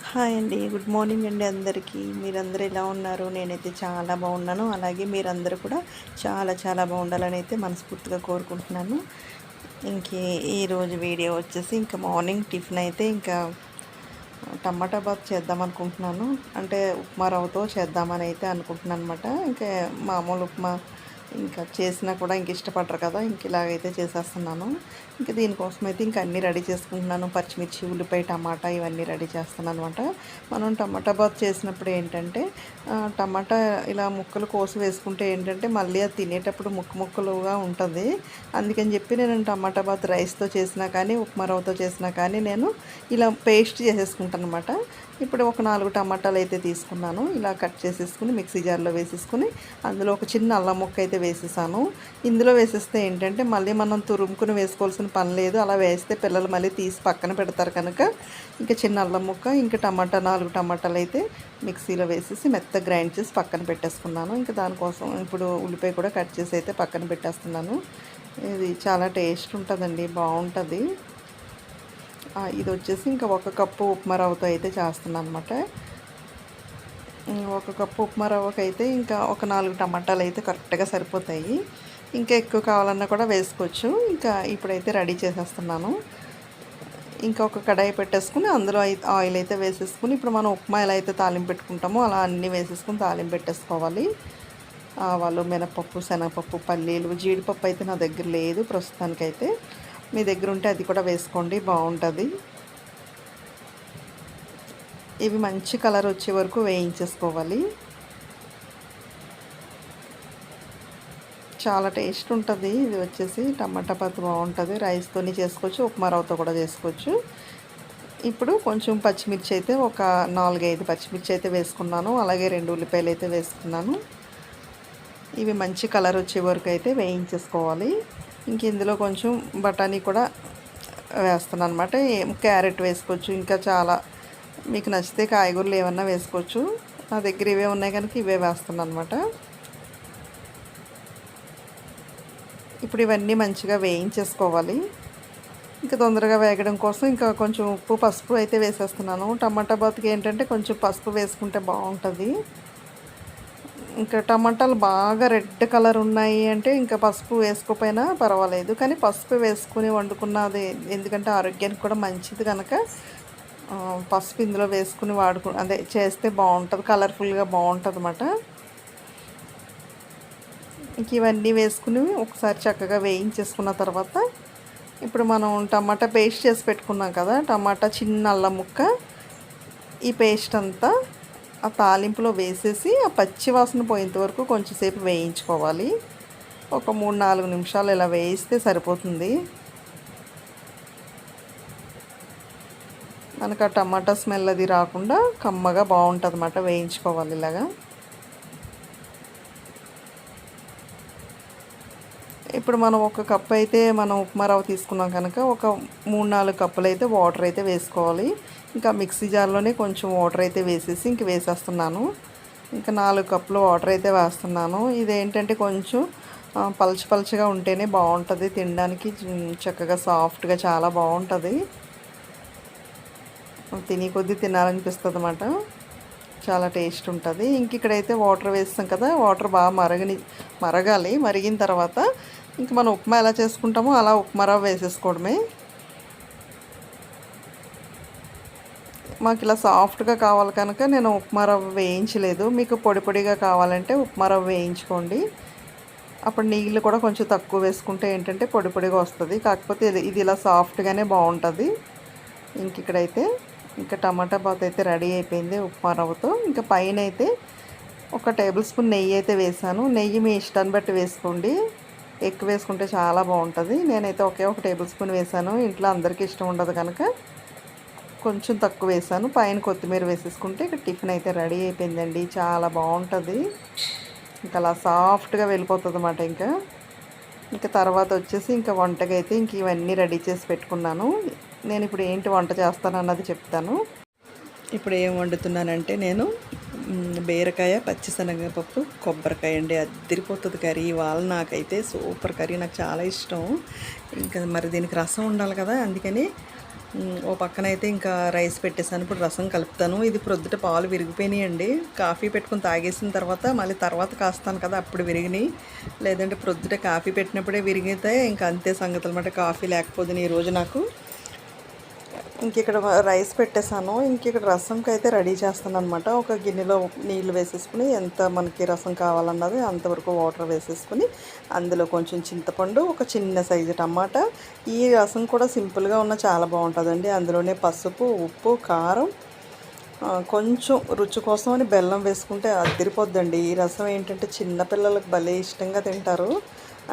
Hi అండి. Good morning అండి అందరికీ. మీరందరూ ఎలా ఉన్నారు? నేనైతే చాలా బాగున్నాను. అలాగే మీరందరూ కూడా చాలా చాలా బాగుండాలని అయితే మనస్ఫూర్తిగా కోరుకుంటున్నాను. ఈరోజు వీడియో వచ్చేసి ఇంకా మార్నింగ్ టిఫిన్ అయితే ఇంకా టమాటా బాత్ చేద్దాం అనుకుంటున్నాను. అంటే ఉప్మా రవ్వతో చేద్దామని అయితే అనుకుంటున్నాను అనమాట. ఇంకా మామూలు ఉప్మా ఇంకా చేసినా కూడా ఇంక ఇష్టపడరు కదా, ఇంక ఇలాగైతే చేసేస్తున్నాను. ఇంక దీనికోసం అయితే ఇంక అన్నీ రెడీ చేసుకుంటున్నాను. పచ్చిమిర్చి, ఉల్లిపాయ, టమాటా ఇవన్నీ రెడీ చేస్తున్నాను అనమాట. మనం టమాటా బాత్ చేసినప్పుడు ఏంటంటే టమాటా ఇలా ముక్కలు కోసి వేసుకుంటే ఏంటంటే మళ్ళీ అది తినేటప్పుడు ముక్కలుగా ఉంటుంది. అందుకని చెప్పి నేను టమాటా బాత్ రైస్తో చేసినా కానీ ఉప్మా రవ్వతో చేసినా కానీ నేను ఇలా పేస్ట్ చేసేసుకుంటాను అనమాట. ఇప్పుడు ఒక 4 టమాటాలు అయితే తీసుకున్నాను. ఇలా కట్ చేసేసుకుని మిక్సీ జార్లో వేసేసుకుని అందులో ఒక చిన్న అల్లం ముక్క అయితే వేసేసాను. ఇందులో వేసేస్తే ఏంటంటే మళ్ళీ మనం తురుముకుని వేసుకోవాల్సిన పని లేదు. అలా వేస్తే పిల్లలు మళ్ళీ తీసి పక్కన పెడతారు కనుక ఇంకా చిన్న అల్లం ముక్క, ఇంకా 4 టమాటాలు అయితే మిక్సీలో వేసేసి మెత్తగా గ్రైండ్ చేసి పక్కన పెట్టేసుకున్నాను. ఇంకా దానికోసం ఇప్పుడు ఉల్లిపాయ కూడా కట్ చేసి అయితే పక్కన పెట్టేస్తున్నాను. ఇది చాలా టేస్ట్ ఉంటుందండి, బాగుంటుంది. ఇది వచ్చేసి ఇంకా 1 కప్పు ఉప్మా రవ్వతో అయితే చేస్తున్నాను అనమాట. 1 కప్పు ఉప్మా రవ్వకైతే ఇంకా ఒక 4 టమాటాలు అయితే కరెక్ట్గా సరిపోతాయి. ఇంకా ఎక్కువ కావాలన్నా కూడా వేసుకోవచ్చు. ఇంకా ఇప్పుడైతే రెడీ చేసేస్తున్నాను. ఇంకా ఒక కడాయి పెట్టేసుకుని అందులో ఆయిల్ అయితే వేసేసుకుని ఇప్పుడు మనం ఉప్మా ఎలా అయితే తాలింపు పెట్టుకుంటామో అలా అన్నీ వేసేసుకుని తాలింపు పెట్టేసుకోవాలి. ఆవాలు, మినపప్పు, శనగపప్పు, పల్లీలు, జీడిపప్పు అయితే నా దగ్గర లేదు ప్రస్తుతానికైతే. మీ దగ్గర ఉంటే అది కూడా వేసుకోండి, బాగుంటుంది. ఇవి మంచి కలర్ వచ్చే వరకు వేయించేసుకోవాలి. చాలా టేస్ట్ ఉంటుంది. ఇది వచ్చేసి టమాటా బాత్ బాగుంటుంది. రైస్తోని చేసుకోవచ్చు, ఉప్మా రవ్వతో కూడా చేసుకోవచ్చు. ఇప్పుడు కొంచెం పచ్చిమిర్చి అయితే ఒక 4-5 పచ్చిమిర్చి అయితే వేసుకున్నాను. అలాగే 2 ఉల్లిపాయలు అయితే వేసుకున్నాను. ఇవి మంచి కలర్ వచ్చే వరకు అయితే వేయించేసుకోవాలి. ఇంక ఇందులో కొంచెం బఠానీ కూడా వేస్తున్నాను అనమాట. క్యారెట్ వేసుకోవచ్చు, ఇంకా చాలా మీకు నచ్చితే కాయగూరలు ఏమన్నా వేసుకోవచ్చు. నా దగ్గర ఇవే ఉన్నాయి కనుక ఇవే వేస్తున్నాను అనమాట. ఇప్పుడు ఇవన్నీ మంచిగా వేయించేసుకోవాలి. ఇంకా తొందరగా వేగడం కోసం ఇంకా కొంచెం ఉప్పు, పసుపు అయితే వేసేస్తున్నాను. టమాటా బాత్కి ఏంటంటే కొంచెం పసుపు వేసుకుంటే బాగుంటుంది. ఇంకా టమాటాలు బాగా రెడ్ కలర్ ఉన్నాయి అంటే ఇంకా పసుపు వేసుకోకపోయినా పర్వాలేదు, కానీ పసుపు వేసుకుని వండుకున్నది ఎందుకంటే ఆరోగ్యానికి కూడా మంచిది కనుక పసుపు ఇందులో వేసుకుని అదే చేస్తే బాగుంటుంది, కలర్ఫుల్గా బాగుంటుంది అన్నమాట. ఇంక ఇవన్నీ వేసుకుని ఒకసారి చక్కగా వేయించేసుకున్న తర్వాత ఇప్పుడు మనం టమాటా పేస్ట్ చేసి పెట్టుకున్నాం కదా, టమాటా, చిన్న అల్లం ముక్క, ఈ పేస్ట్ అంతా ఆ తాలింపులో వేసేసి ఆ పచ్చి వాసన పోయేంత వరకు కొంచెంసేపు వేయించుకోవాలి. ఒక 3-4 నిమిషాలు ఇలా వేయిస్తే సరిపోతుంది. మనకు ఆ టమాటా స్మెల్ అది రాకుండా కమ్మగా బాగుంటుంది అన్నమాట. వేయించుకోవాలి ఇలాగా. ఇప్పుడు మనం 1 కప్ అయితే మనం ఉప్మా రవ్వ తీసుకున్నాం కనుక ఒక 3-4 కప్పులు అయితే వాటర్ అయితే వేసుకోవాలి. ఇంకా మిక్సీ జార్లోనే కొంచెం వాటర్ అయితే వేసేసి ఇంక వేసేస్తున్నాను. ఇంకా 4 కప్పులు వాటర్ అయితే వేస్తున్నాను. ఇదేంటంటే కొంచెం పలుచగా ఉంటేనే బాగుంటుంది తినడానికి, చక్కగా సాఫ్ట్గా చాలా బాగుంటుంది. తిని కొద్దీ తినాలనిపిస్తుంది అన్నమాట. చాలా టేస్ట్ ఉంటుంది. ఇంక ఇక్కడైతే వాటర్ వేస్తాం కదా, వాటర్ బాగా మరగాలి. మరిగిన తర్వాత ఇంక మనం ఉప్మా ఎలా చేసుకుంటామో అలా ఉప్మా రవ్వ వేసేసుకోవడమే. మాకు ఇలా సాఫ్ట్గా కావాలి కనుక నేను ఉప్మా రవ్వ వేయించలేదు. మీకు పొడి పొడిగా కావాలంటే ఉప్మా రవ్వ వేయించుకోండి. అప్పుడు నీళ్ళు కూడా కొంచెం తక్కువ వేసుకుంటే ఏంటంటే పొడి పొడిగా వస్తుంది. కాకపోతే ఇది ఇలా సాఫ్ట్గానే బాగుంటుంది. ఇంక ఇక్కడైతే ఇంకా టమాటా బాత్ అయితే రెడీ అయిపోయింది ఉప్మా రవ్వతో. ఇంకా పైన అయితే ఒక టేబుల్ స్పూన్ నెయ్యి అయితే వేసాను. నెయ్యి మీ ఇష్టాన్ని బట్టి వేసుకోండి, ఎక్కువ వేసుకుంటే చాలా బాగుంటుంది. నేనైతే ఒక టేబుల్ స్పూన్ వేసాను. ఇంట్లో అందరికీ ఇష్టం ఉండదు కనుక కొంచెం తక్కువ వేసాను. పైన కొత్తిమీర వేసేసుకుంటే ఇక టిఫిన్ అయితే రెడీ అయిపోయిందండి. చాలా బాగుంటుంది. ఇంకా అలా సాఫ్ట్గా వెళ్ళిపోతుంది అన్నమాట. ఇంకా తర్వాత వచ్చేసి ఇంకా వంటకి అయితే ఇంక ఇవన్నీ రెడీ చేసి పెట్టుకున్నాను. నేను ఇప్పుడు ఏంటి వంట చేస్తాను అన్నది చెప్తాను. ఇప్పుడు ఏం వండుతున్నానంటే నేను బీరకాయ, పచ్చిశనగపప్పు, కొబ్బరికాయ అండి. అద్దరిపోతుంది కర్రీ ఇవాళ. నాకైతే సూపర్ కర్రీ, నాకు చాలా ఇష్టం. ఇంకా మరి దీనికి రసం ఉండాలి కదా, అందుకని ఓ పక్కనైతే ఇంకా రైస్ పెట్టేసాను. ఇప్పుడు రసం కలుపుతాను. ఇది ప్రొద్దుట పాలు విరిగిపోయినాయండి. కాఫీ పెట్టుకొని తాగేసిన తర్వాత మళ్ళీ తర్వాత కాస్తాను కదా అప్పుడు విరిగినాయి. లేదంటే ప్రొద్దుట కాఫీ పెట్టినప్పుడే విరిగితే ఇంకా అంతే సంగతులు అన్నమాట. కాఫీ లేకపోతే ఈరోజు నాకు ఇక్కడ రైస్ పెట్టేసాను. ఇక్కడ రసంకి అయితే రెడీ చేస్తాను అనమాట. ఒక గిన్నెలో నీళ్ళు వేసేసుకుని ఎంత మనకి రసం కావాలన్నది అంతవరకు వాటర్ వేసేసుకుని అందులో కొంచెం చింతపండు, ఒక చిన్న సైజు టమాటా. ఈ రసం కూడా సింపుల్గా ఉన్న చాలా బాగుంటుందండి. అందులోనే పసుపు, ఉప్పు, కారం, కొంచెం రుచి కోసం అని బెల్లం వేసుకుంటే అదిరిపోద్దండి. ఈ రసం ఏంటంటే చిన్నపిల్లలకు భలే ఇష్టంగా తింటారు.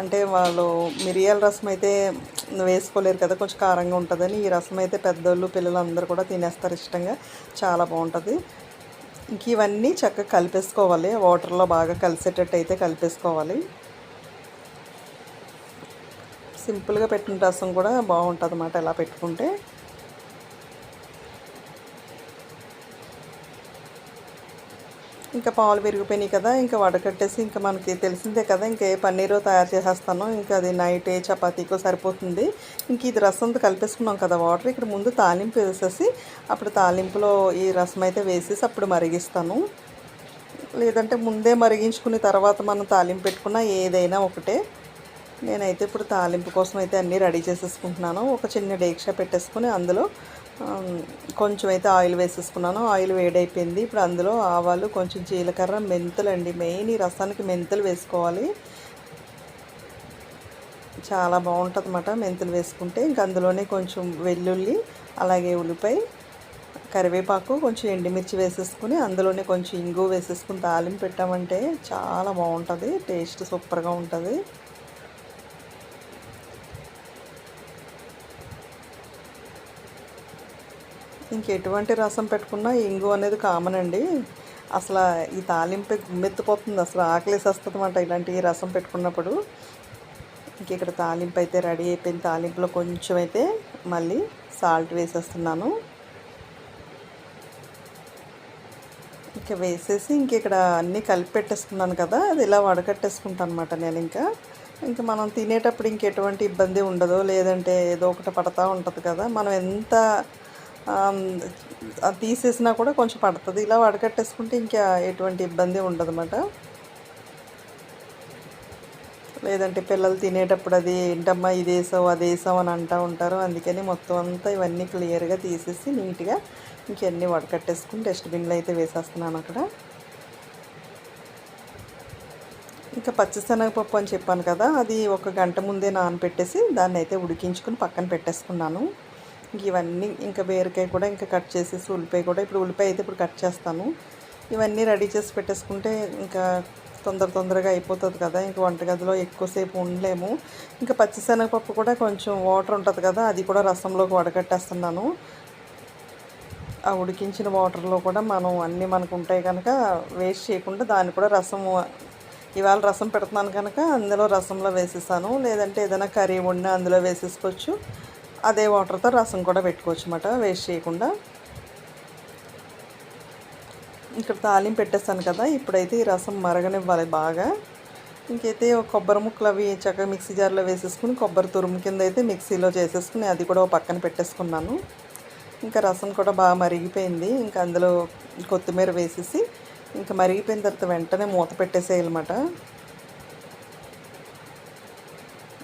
అంటే వాళ్ళు మిరియాల రసం అయితే వేసుకోలేరు కదా, కొంచెం కారంగా ఉంటుందని. ఈ రసం అయితే పెద్దోళ్ళు పిల్లలు అందరూ కూడా తినేస్తారు ఇష్టంగా. చాలా బాగుంటుంది. ఇంక ఇవన్నీ చక్కగా కలిపేసుకోవాలి. వాటర్లో బాగా కలిసేటట్టు అయితే కలిపేసుకోవాలి. సింపుల్గా పెట్టిన రసం కూడా బాగుంటుంది అన్నమాట ఎలా పెట్టుకుంటే. ఇంకా పాలు విరిగిపోయినాయి కదా, ఇంకా వడకట్టేసి ఇంకా మనకి తెలిసిందే కదా, ఇంకా ఏ పన్నీరో తయారు చేసేస్తాను. ఇంకా అది నైట్ ఏ చపాతీకో సరిపోతుంది. ఇంక ఇది రసంతో కలిపేసుకున్నాం కదా వాటర్, ఇక్కడ ముందు తాలింపు వేసేసి అప్పుడు తాలింపులో ఈ రసం అయితే వేసేసి అప్పుడు మరిగిస్తాను. లేదంటే ముందే మరిగించుకుని తర్వాత మనం తాలింపు పెట్టుకున్నా ఏదైనా ఒకటే. నేనైతే ఇప్పుడు తాలింపు కోసం అయితే అన్నీ రెడీ చేసేసుకుంటున్నాను. ఒక చిన్న డేక్షా పెట్టేసుకుని అందులో కొంచెం అయితే ఆయిల్ వేసేసుకున్నాను. ఆయిల్ వేడైపోయింది. ఇప్పుడు అందులో ఆవాలు, కొంచెం జీలకర్ర, మెంతులు అండి. మెయిన్ ఈ రసానికి మెంతులు వేసుకోవాలి, చాలా బాగుంటుంది అన్నమాట మెంతులు వేసుకుంటే. ఇంక అందులోనే కొంచెం వెల్లుల్లి, అలాగే ఉల్లిపాయ, కరివేపాకు, కొంచెం ఎండుమిర్చి వేసేసుకుని అందులోనే కొంచెం ఇంగు వేసేసుకుని తాలింపు పెట్టామంటే చాలా బాగుంటుంది. టేస్ట్ సూపర్గా ఉంటుంది. ఇంకెటువంటి రసం పెట్టుకున్నా ఇంగు అనేది కామన్ అండి. అసలు ఈ తాలింపు గుమ్మెత్తిపోతుంది, అసలు ఆకలేసేస్తుంది అన్నమాట ఇలాంటి రసం పెట్టుకున్నప్పుడు. ఇక్కడ తాలింపు అయితే రెడీ అయిపోయింది. తాలింపులో కొంచెం అయితే మళ్ళీ సాల్ట్ వేసేస్తున్నాను. ఇంకా వేసేసి ఇక్కడ అన్నీ కలిపి పెట్టేసుకున్నాను కదా, అది ఇలా వడకట్టేసుకుంటాను అనమాట నేను. ఇంకా మనం తినేటప్పుడు ఇంకెటువంటి ఇబ్బంది ఉండదు. లేదంటే ఏదో ఒకటి పడతా ఉంటుంది కదా, మనం ఎంత అది తీసేసినా కూడా కొంచెం పడుతుంది. ఇలా వడకట్టేసుకుంటే ఇంకా ఎటువంటి ఇబ్బంది ఉండదన్నమాట. లేదంటే పిల్లలు తినేటప్పుడు అది ఏంటమ్మా ఇది వేసావు అది వేసావు అని అంటూ ఉంటారు. అందుకని మొత్తం అంతా ఇవన్నీ క్లియర్గా తీసేసి నీట్గా ఇంకన్నీ వడకట్టేసుకుని డస్ట్బిన్లో అయితే వేసేస్తున్నాను అక్కడ. ఇంకా పచ్చిశనగపప్పు అని చెప్పాను కదా, అది ఒక గంట ముందే నానబెట్టేసి దాన్ని అయితే ఉడికించుకుని పక్కన పెట్టేసుకున్నాను. ఇవన్నీ ఇంకా బీరకాయ కూడా ఇంకా కట్ చేసేసి, ఉల్లిపాయ కూడా ఇప్పుడు ఉల్లిపాయ అయితే ఇప్పుడు కట్ చేస్తాను. ఇవన్నీ రెడీ చేసి పెట్టేసుకుంటే ఇంకా తొందరగా అయిపోతుంది కదా. ఇంకా వంటగదిలో ఎక్కువసేపు ఉండలేము. ఇంకా పచ్చిశనగపప్పు కూడా కొంచెం వాటర్ ఉంటుంది కదా, అది కూడా రసంలోకి వడకట్టేస్తున్నాను. ఆ ఉడికించిన వాటర్లో కూడా మనం అన్నీ మనకు ఉంటాయి కనుక వేస్ట్ చేయకుండా దాన్ని కూడా ఇవాళ రసం పెడుతున్నాను కనుక అందులో రసంలో వేసేసాను. లేదంటే ఏదైనా కర్రీ వండినా అందులో వేసేసుకోవచ్చు. అదే వాటర్తో రసం కూడా పెట్టుకోవచ్చు అన్నమాట వేస్ట్ చేయకుండా. ఇక్కడ తాలింపు పెట్టేస్తాను కదా, ఇప్పుడైతే ఈ రసం మరగనివ్వాలి బాగా. ఇంకైతే కొబ్బరి ముక్కలు అవి చక్కగా మిక్సీ జార్లో వేసేసుకుని కొబ్బరి తురుము కింద అయితే మిక్సీలో చేసేసుకుని అది కూడా పక్కన పెట్టేసుకున్నాను. ఇంకా రసం కూడా బాగా మరిగిపోయింది. ఇంకా అందులో కొత్తిమీర వేసేసి ఇంకా మరిగిపోయిన తర్వాత వెంటనే మూత పెట్టేసేయాలన్నమాట.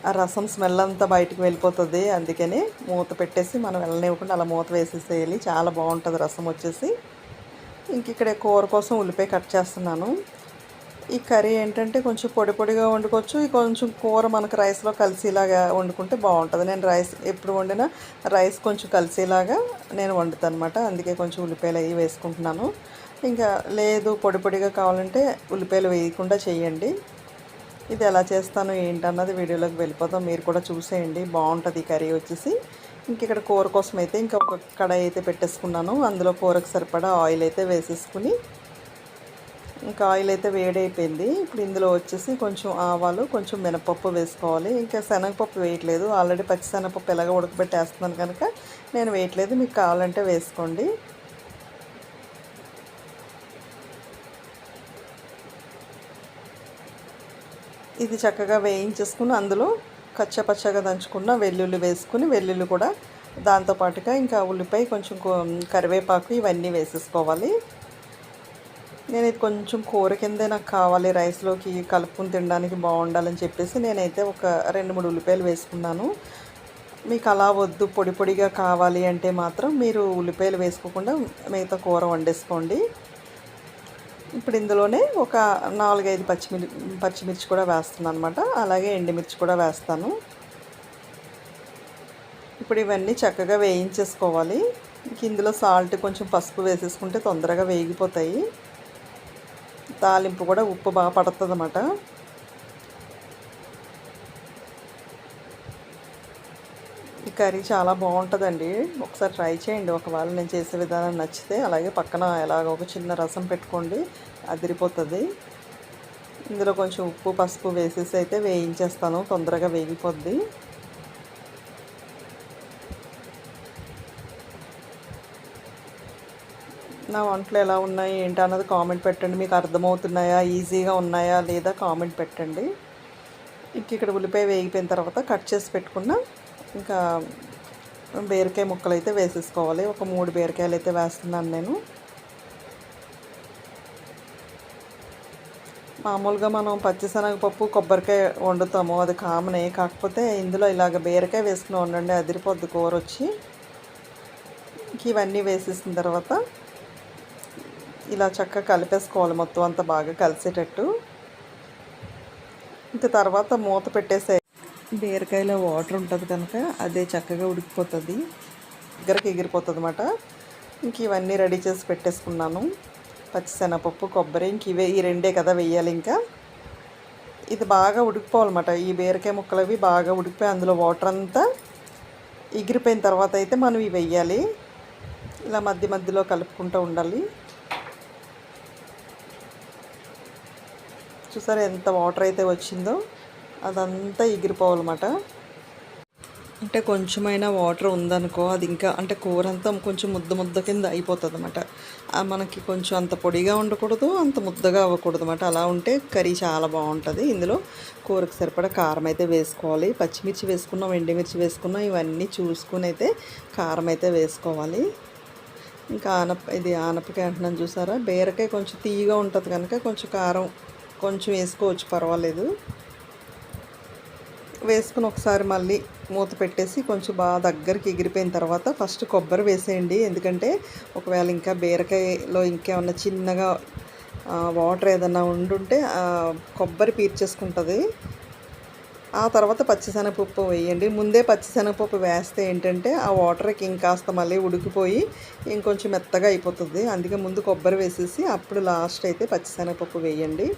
ఆ రసం స్మెల్ అంతా బయటికి వెళ్ళిపోతుంది. అందుకని మూత పెట్టేసి మనం వెళ్ళనివ్వకుండా అలా మూత వేసేసేయాలి. చాలా బాగుంటుంది రసం వచ్చేసి. ఇక్కడ కూర కోసం ఉల్లిపాయ కట్ చేస్తున్నాను. ఈ కర్రీ ఏంటంటే కొంచెం పొడిగా వండుకోవచ్చు. కొంచెం కూర మనకు రైస్లో కలిసేలాగా వండుకుంటే బాగుంటుంది. నేను రైస్ ఎప్పుడు వండినా రైస్ కొంచెం కలిసేలాగా నేను వండుతాను అనమాట. అందుకే కొంచెం ఉల్లిపాయలు అవి వేసుకుంటున్నాను. ఇంకా లేదు పొడిగా కావాలంటే ఉల్లిపాయలు వేయకుండా చేయండి. ఇది ఎలా చేస్తాను ఏంటన్నది వీడియోలోకి వెళ్ళిపోతాం, మీరు కూడా చూసేయండి. బాగుంటుంది ఈ కర్రీ వచ్చేసి. ఇక్కడ కూర కోసం అయితే ఇంకా ఒక కడాయి అయితే పెట్టేసుకున్నాను. అందులో కూరకు సరిపడా ఆయిల్ అయితే వేసేసుకుని ఇంకా ఆయిల్ అయితే వేడైపోయింది. ఇప్పుడు ఇందులో వచ్చేసి కొంచెం ఆవాలు, కొంచెం మినపప్పు వేసుకోవాలి. ఇంకా శనగపప్పు వేయట్లేదు, ఆల్రెడీ పచ్చిశనగపప్పు ఎలాగ ఉడకబెట్టేస్తున్నాను కనుక నేను వేయట్లేదు. మీకు కావాలంటే వేసుకోండి. ఇది చక్కగా వేయించేసుకుని అందులో కచ్చపచ్చగా దంచుకున్న వెల్లుల్లి వేసుకుని వెల్లుల్లి కూడా దాంతోపాటుగా ఇంకా ఉల్లిపాయ, కొంచెం కరివేపాకు ఇవన్నీ వేసేసుకోవాలి. నేను ఇది కొంచెం కూర కిందే నాకు కావాలి, రైస్లోకి కలుపుకుని తినడానికి బాగుండాలని చెప్పేసి నేనైతే ఒక 2-3 ఉల్లిపాయలు వేసుకున్నాను. మీకు అలా వద్దు, పొడి పొడిగా కావాలి అంటే మాత్రం మీరు ఉల్లిపాయలు వేసుకోకుండా మిగతా కూర వండేసుకోండి. ఇప్పుడు ఇందులోనే ఒక 4-5 పచ్చిమిర్చి కూడా వేస్తున్నాను అనమాట. అలాగే ఎండుమిర్చి కూడా వేస్తాను. ఇప్పుడు ఇవన్నీ చక్కగా వేయించేసుకోవాలి. ఇందులో సాల్ట్, కొంచెం పసుపు వేసేసుకుంటే తొందరగా వేగిపోతాయి. తాలింపు కూడా ఉప్పు బాగా పడుతుంది అన్నమాట. ఈ కర్రీ చాలా బాగుంటుందండి. ఒకసారి ట్రై చేయండి ఒకవేళ నేను చేసే విధానం నచ్చితే. అలాగే పక్కన ఎలాగ ఒక చిన్న రసం పెట్టుకోండి, అదిరిపోతుంది. ఇందులో కొంచెం ఉప్పు, పసుపు వేసేసి అయితే వేయించేస్తాను, తొందరగా వేగిపోద్ది. నా వంటలు ఎలా ఉన్నాయి ఏంటి అన్నది కామెంట్ పెట్టండి. మీకు అర్థమవుతున్నాయా, ఈజీగా ఉన్నాయా లేదా కామెంట్ పెట్టండి. ఇక్కడ ఉల్లిపాయ వేగిపోయిన తర్వాత కట్ చేసి పెట్టుకున్న ఇంకా బీరకాయ ముక్కలు అయితే వేసేసుకోవాలి. ఒక 3 బీరకాయలు అయితే వేస్తున్నాను నేను. మామూలుగా మనం పచ్చిశనగపప్పు, కొబ్బరికాయ వండుతాము, అది కామనే. కాకపోతే ఇందులో ఇలాగ బీరకాయ వేసుకుని వండండి, అదిరిపోద్ది కూర వచ్చి. ఇవన్నీ వేసేసిన తర్వాత ఇలా చక్కగా కలిపేసుకోవాలి, మొత్తం అంతా బాగా కలిసేటట్టు. ఇంకా తర్వాత మూత పెట్టేసే. బీరకాయలో వాటర్ ఉంటుంది కనుక అదే చక్కగా ఉడికిపోతుంది, దగ్గరికి ఎగిరిపోతుంది అన్నమాట. ఇంక ఇవన్నీ రెడీ చేసి పెట్టేసుకున్నాను. పచ్చిశనగపప్పు, కొబ్బరి, ఇంక ఈ రెండే కదా వేయాలి. ఇంకా ఇది బాగా ఉడికిపోవాలన్నమాట. ఈ బీరకాయ ముక్కలు అవి బాగా ఉడికిపోయి అందులో వాటర్ అంతా ఎగిరిపోయిన తర్వాత అయితే మనం ఇవి వేయాలి. ఇలా మధ్య మధ్యలో కలుపుకుంటూ ఉండాలి. చూసారా ఎంత వాటర్ అయితే వచ్చిందో, అదంతా ఎగిరిపోవాలన్నమాట. అంటే కొంచెమైనా వాటర్ ఉందనుకో, అది ఇంకా అంటే కూర అంతా కొంచెం ముద్ద కింద అయిపోతుంది అన్నమాట. మనకి కొంచెం అంత పొడిగా ఉండకూడదు, అంత ముద్దగా అవ్వకూడదు అన్నమాట. అలా ఉంటే కర్రీ చాలా బాగుంటుంది. ఇందులో కూరకు సరిపడా కారం అయితే వేసుకోవాలి. పచ్చిమిర్చి వేసుకున్నాం, ఎండుమిర్చి వేసుకున్నాం, ఇవన్నీ చూసుకుని అయితే కారం అయితే వేసుకోవాలి. ఇంకా ఇది ఆనపకాయ అంటున్నాను చూసారా, బీరకాయ కొంచెం తీయగా ఉంటుంది కనుక కొంచెం కారం కొంచెం వేసుకోవచ్చు, పర్వాలేదు. వేసుకుని ఒకసారి మళ్ళీ మూత పెట్టేసి కొంచెం బాగా దగ్గరికి ఎగిరిపోయిన తర్వాత ఫస్ట్ కొబ్బరి వేసేయండి. ఎందుకంటే ఒకవేళ ఇంకా బీరకాయలో ఇంకేమన్నా చిన్నగా వాటర్ ఏదన్నా ఉండుంటే కొబ్బరి పీల్చేసుకుంటుంది. ఆ తర్వాత పచ్చిశనగపప్పు వేయండి. ముందే పచ్చిశనగపప్పు వేస్తే ఏంటంటే ఆ వాటర్కి ఇంకాస్త మళ్ళీ ఉడికిపోయి ఇంకొంచెం మెత్తగా అయిపోతుంది. అందుకే ముందు కొబ్బరి వేసేసి అప్పుడు లాస్ట్ అయితే పచ్చిశనగపప్పు వేయండి.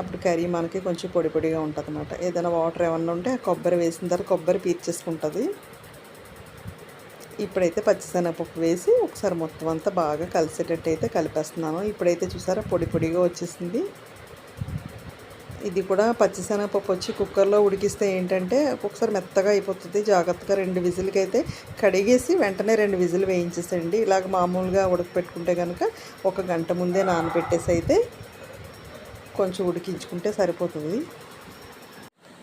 అప్పుడు కర్రీ మనకి కొంచెం పొడి పొడిగా ఉంటుంది అన్నమాట. ఏదైనా వాటర్ ఏమన్నా ఉంటే ఆ కొబ్బరి వేసిన తర్వాత కొబ్బరి పీల్చేసుకుంటుంది. ఇప్పుడైతే పచ్చిశనగపప్పు వేసి ఒకసారి మొత్తం అంతా బాగా కలిసేటట్టు అయితే కలిపేస్తున్నాను. ఇప్పుడైతే చూసారా పొడి పొడిగా వచ్చేసింది. ఇది కూడా పచ్చిశనగపప్పు వచ్చి కుక్కర్లో ఉడికిస్తే ఏంటంటే ఒక్కొక్కసారి మెత్తగా అయిపోతుంది. జాగ్రత్తగా 2 విజిల్కి అయితే కడిగేసి వెంటనే 2 విజిల్ వేయించేసేయండి. ఇలాగ మామూలుగా ఉడకపెట్టుకుంటే కనుక 1 గంట ముందే నానబెట్టేసి అయితే కొంచెం ఉడికించుకుంటే సరిపోతుంది.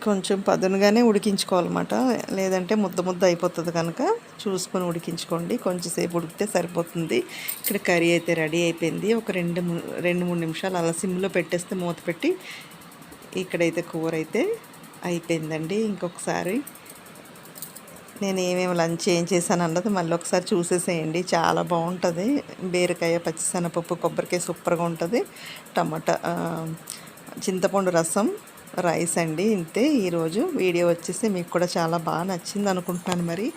కొంచెం పదునుగానే ఉడికించుకోవాలన్నమాట, లేదంటే ముద్ద అయిపోతుంది కనుక చూసుకొని ఉడికించుకోండి. కొంచెంసేపు ఉడికితే సరిపోతుంది. ఇక్కడ కర్రీ అయితే రెడీ అయిపోయింది. ఒక 2-3 నిమిషాలు అలా సిమ్లో పెట్టేస్తే మూత పెట్టి ఇక్కడైతే కూర అయితే అయిపోయిందండి. ఇంకొకసారి నేను ఏమేమి లంచ్ ఏం చేశాను అన్నది మళ్ళీ ఒకసారి చూసేసేయండి. చాలా బాగుంటుంది. బీరకాయ, పచ్చిశనగపప్పు, కొబ్బరికాయ సూపర్గా ఉంటుంది. టమాటా, చింతపండు రసం, రైస్ అండి. ఇంతే ఈరోజు వీడియో వచ్చేసి మీకు కూడా చాలా బాగా నచ్చింది అనుకుంటున్నాను. మరి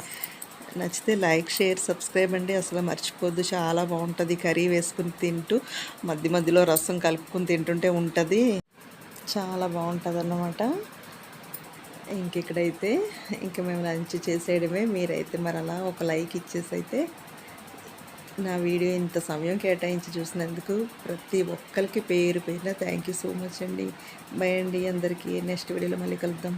నచ్చితే లైక్, షేర్, సబ్స్క్రైబ్ అండి. అసలు మర్చిపోద్దు, చాలా బాగుంటుంది. కర్రీ వేసుకుని తింటూ మధ్యలో రసం కలుపుకుని తింటుంటే ఉంటుంది, చాలా బాగుంటుంది అన్నమాట. ఇక్కడైతే మేము లంచ్ చేసేయడమే. మీరైతే మరి అలా ఒక లైక్ ఇచ్చేసి అయితే నా వీడియో ఇంత సమయం కేటాయించి చూసినందుకు ప్రతి ఒక్కరికి పేరు పేరున థ్యాంక్ యూ సో మచ్ అండి. బై అండి అందరికీ. నెక్స్ట్ వీడియోలో మళ్ళీ కలుద్దాం.